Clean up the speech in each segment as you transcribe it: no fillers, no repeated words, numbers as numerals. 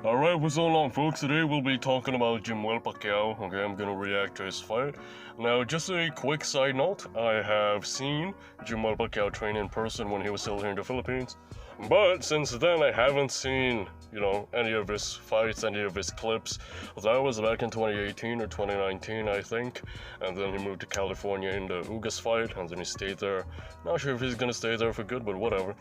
Alright, what's going on, folks? Today we'll be talking about Jimuel Pacquiao. Okay, I'm gonna react to his fight. Now, just a quick side note, I have seen Jimuel Pacquiao train in person when he was still here in the Philippines. But since then, I haven't seen, any of his fights, any of his clips. That was back in 2018 or 2019, I think. And then he moved to California in the Ugas fight, and then he stayed there. Not sure if he's gonna stay there for good, but whatever.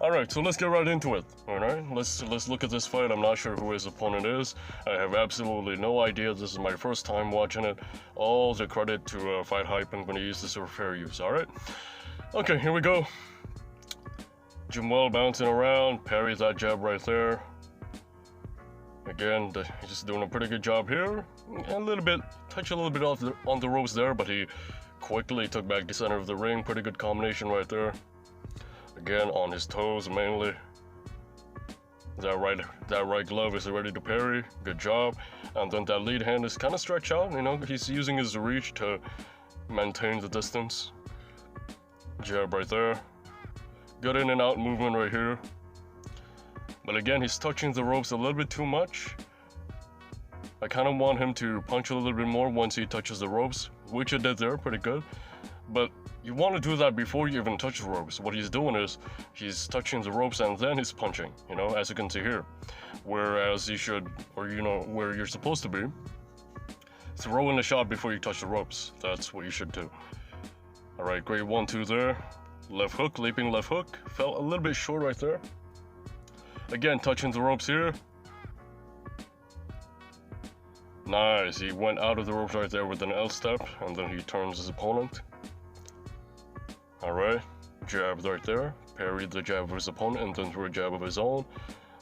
Alright, so let's get right into it. Alright, let's look at this fight. I'm not sure who his opponent is. I have absolutely no idea. This is my first time watching it. All the credit to Fight Hype. I'm gonna use this for fair use, alright? Okay, here we go. Jimuel bouncing around, parries that jab right there. Again, he's just doing a pretty good job here. A little bit off on the ropes there, but he quickly took back the center of the ring. Pretty good combination right there. Again, on his toes mainly. That right glove is ready to parry. Good job. And then that lead hand is kind of stretched out. He's using his reach to maintain the distance. Jab right there. Good in and out movement right here. But again, he's touching the ropes a little bit too much. I kind of want him to punch a little bit more once he touches the ropes, which he did there, pretty good. But you want to do that before you even touch the ropes. What he's doing is, he's touching the ropes and then he's punching, as you can see here. Whereas he should, or where you're supposed to be, throwing a shot before you touch the ropes. That's what you should do. Alright, great 1-2 there. Left hook, leaping left hook. Fell a little bit short right there. Again, touching the ropes here. Nice, he went out of the ropes right there with an L step, and then he turns his opponent. Alright, jab right there. Parried the jab of his opponent, and then threw a jab of his own.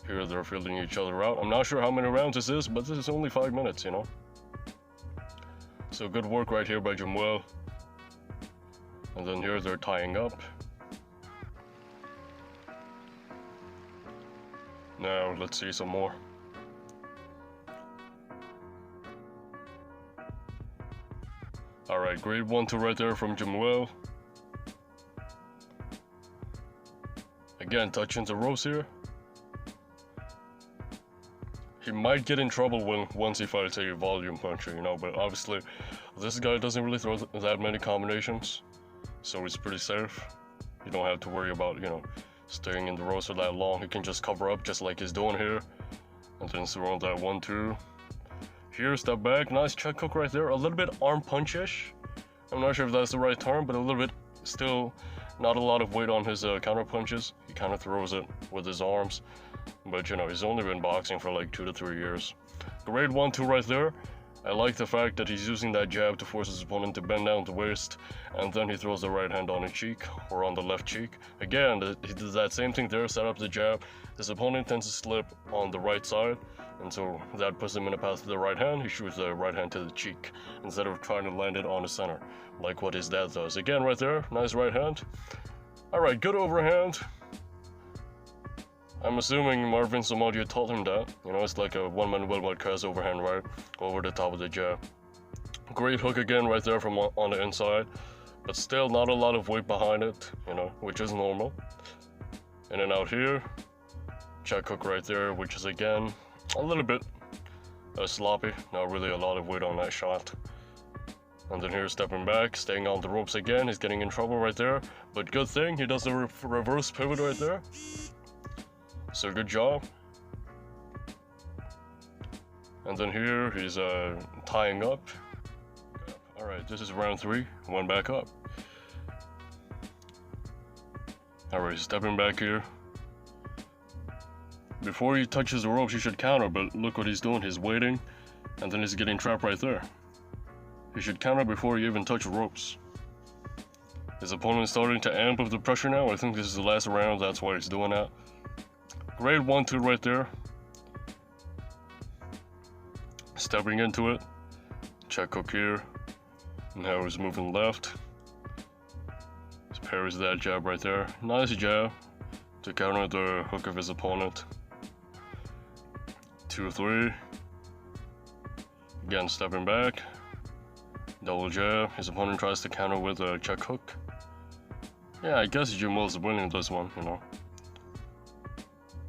Here they're feeling each other out. I'm not sure how many rounds this is, but this is only 5 minutes, So good work right here by Jimuel. And then here they're tying up. Now, let's see some more. Alright, great 1-2 right there from Jimuel. Again, touching the ropes here. He might get in trouble once he fights a volume puncher, but obviously this guy doesn't really throw that many combinations, so it's pretty safe. You don't have to worry about, staying in the ropes for that long. He can just cover up just like he's doing here, and then throw that 1-2. Here, step back, nice check hook right there. A little bit arm punch-ish. I'm not sure if that's the right term, but a little bit, still not a lot of weight on his counter punches. He kind of throws it with his arms, but he's only been boxing for like 2 to 3 years. Great 1-2 right there. I like the fact that he's using that jab to force his opponent to bend down the waist, and then he throws the right hand on his cheek, or on the left cheek. Again, he does that same thing there, set up the jab. His opponent tends to slip on the right side, and so that puts him in a path to the right hand. He shoots the right hand to the cheek, instead of trying to land it on the center, like what his dad does. Again, right there, nice right hand. Alright, good overhand. I'm assuming Marvin Somalia told him that. It's like a one-man worldwide cross overhand right over the top of the jab. Great hook again right there from on the inside, but still not a lot of weight behind it, which is normal. In and out here. Check hook right there, which is again a little bit sloppy. Not really a lot of weight on that shot. And then here, stepping back, staying on the ropes again. He's getting in trouble right there, but good thing he does the reverse pivot right there. So good job. And then here he's tying up. Alright, this is round 3. One back up. Alright, stepping back here. Before he touches the ropes, he should counter, but look what he's doing. He's waiting, and then he's getting trapped right there. He should counter before he even touches the ropes. His opponent's starting to amp up the pressure now. I think this is the last round, that's why he's doing that. Great 1-2 right there. Stepping into it. Check hook here. Now he's moving left. He parries that jab right there. Nice jab to counter the hook of his opponent. 2-3. Again, stepping back. Double jab. His opponent tries to counter with a check hook. Yeah, I guess Jimuel's winning this one,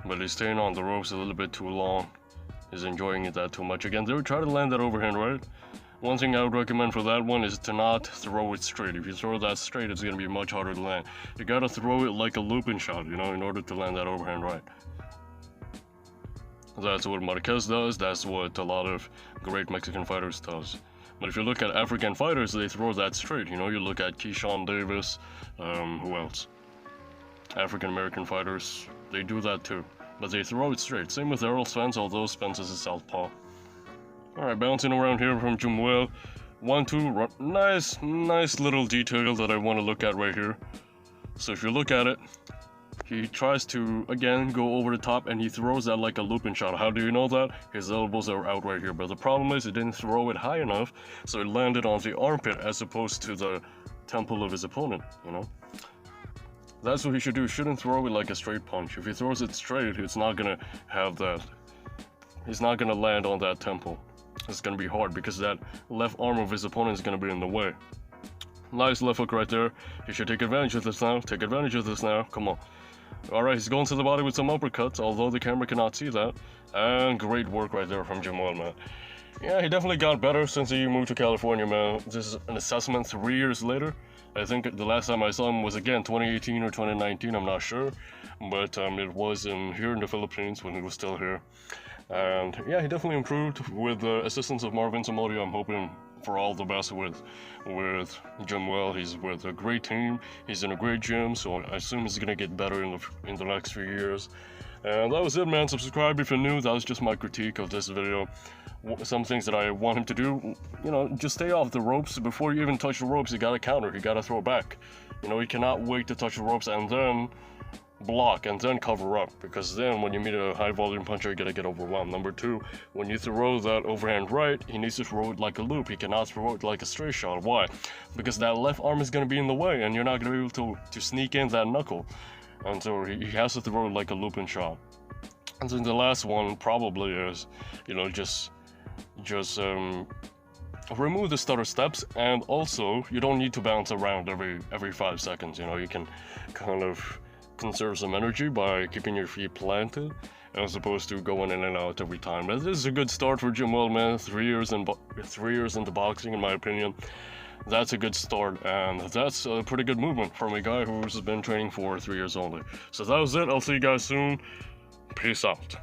But he's staying on the ropes a little bit too long. is enjoying it that too much. Again, they would try to land that overhand right. One thing I would recommend for that one is to not throw it straight. If you throw that straight, it's going to be much harder to land. You gotta throw it like a looping shot, you know, in order to land that overhand right. That's what Marquez does, that's what a lot of great Mexican fighters does. But if you look at African fighters, they throw that straight, you know, you look at Keyshawn Davis, who else? African American fighters, they do that too. But they throw it straight. Same with Errol Spence, although Spence is a southpaw. Alright, bouncing around here from Jimuel. 1-2, nice little detail that I want to look at right here. So if you look at it, he tries to, again, go over the top, and he throws that like a looping shot. How do you know that? His elbows are out right here. But the problem is he didn't throw it high enough, so it landed on the armpit as opposed to the temple of his opponent, you know? That's what he should do. He shouldn't throw it like a straight punch. If he throws it straight, it's not gonna have that. He's not gonna land on that temple. It's gonna be hard because that left arm of his opponent is gonna be in the way. Nice left hook right there. He should take advantage of this now. Take advantage of this now. Come on. Alright, he's going to the body with some uppercuts, although the camera cannot see that. And great work right there from Jimuel, man. Yeah, he definitely got better since he moved to California, man. This is an assessment 3 years later. I think the last time I saw him was, again, 2018 or 2019, I'm not sure. But it was here in the Philippines when he was still here. And yeah, he definitely improved with the assistance of Marvin Zamudio. I'm hoping for all the best with Jimuel. He's with a great team. He's in a great gym, so I assume he's gonna get better in the next few years. And that was it, man. Subscribe if you're new. That was just my critique of this video. Some things that I want him to do, you know, just stay off the ropes. Before you even touch the ropes, you gotta counter. You gotta throw back. You know, you cannot wait to touch the ropes and then block and then cover up, because then when you meet a high volume puncher, you're gonna get overwhelmed. Number 2, when you throw that overhand right, he needs to throw it like a loop. He cannot throw it like a straight shot. Why? Because that left arm is gonna be in the way, and you're not gonna be able to sneak in that knuckle. And so he has to throw it like a looping shot. And then the last one probably is, you know, just remove the stutter steps, and also you don't need to bounce around every 5 seconds. You know, you can kind of conserve some energy by keeping your feet planted as opposed to going in and out every time. But this is a good start for Jimuel, man. 3 years into boxing, in my opinion. That's a good start, and that's a pretty good movement from a guy who's been training for 3 years only. So that was it. I'll see you guys soon. Peace out.